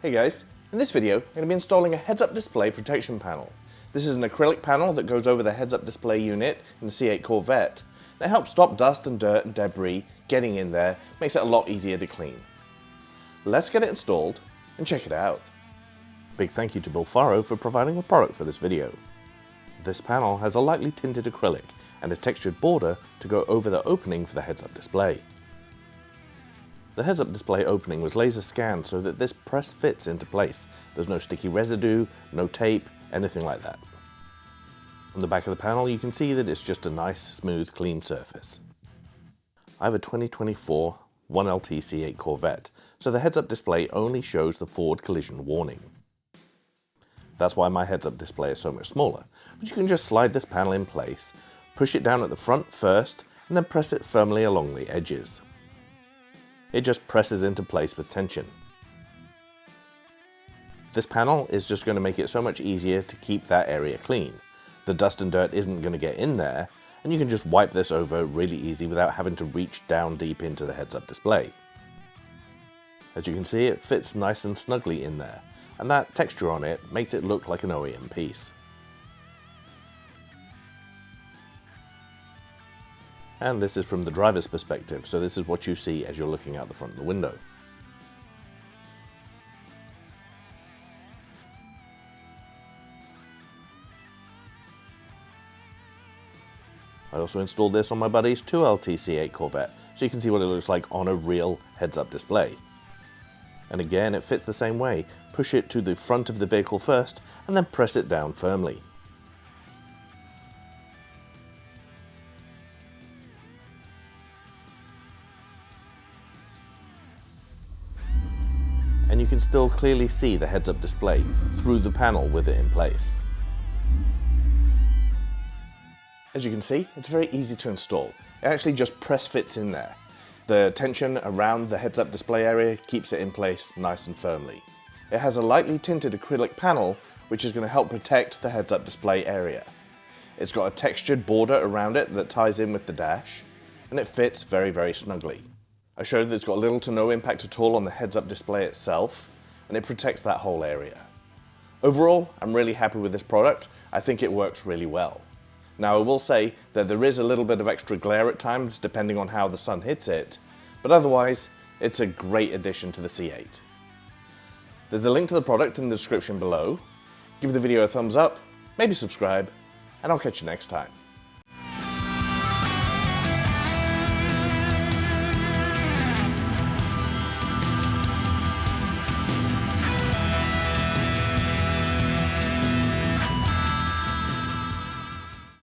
Hey guys, in this video I'm going to be installing a heads-up display protection panel. This is an acrylic panel that goes over the heads-up display unit in the C8 Corvette. That helps stop dust and dirt and debris getting in there, makes it a lot easier to clean. Let's get it installed and check it out. Big thank you to BILLFARO for providing the product for this video. This panel has a lightly tinted acrylic and a textured border to go over the opening for the heads-up display. The heads-up display opening was laser scanned so that this press fits into place. There's no sticky residue, no tape, anything like that. On the back of the panel you can see that it's just a nice, smooth, clean surface. I have a 2024 1LT C8 Corvette, so the heads-up display only shows the forward collision warning. That's why my heads-up display is so much smaller, but you can just slide this panel in place, push it down at the front first, and then press it firmly along the edges. It just presses into place with tension. This panel is just going to make it so much easier to keep that area clean. The dust and dirt isn't going to get in there, and you can just wipe this over really easy without having to reach down deep into the heads-up display. As you can see, it fits nice and snugly in there, and that texture on it makes it look like an OEM piece. And this is from the driver's perspective, so this is what you see as you're looking out the front of the window. I also installed this on my buddy's 2LT C8 Corvette, so you can see what it looks like on a real heads-up display. And again, it fits the same way. Push it to the front of the vehicle first, and then press it down firmly. And you can still clearly see the heads-up display through the panel with it in place. As you can see, it's very easy to install. It actually just press fits in there. The tension around the heads-up display area keeps it in place nice and firmly. It has a lightly tinted acrylic panel which is going to help protect the heads-up display area. It's got a textured border around it that ties in with the dash, and it fits very, very snugly. I showed that it's got little to no impact at all on the heads-up display itself, and it protects that whole area. Overall, I'm really happy with this product. I think it works really well. Now I will say that there is a little bit of extra glare at times depending on how the sun hits it, but otherwise it's a great addition to the C8. There's a link to the product in the description below. Give the video a thumbs up, maybe subscribe, and I'll catch you next time.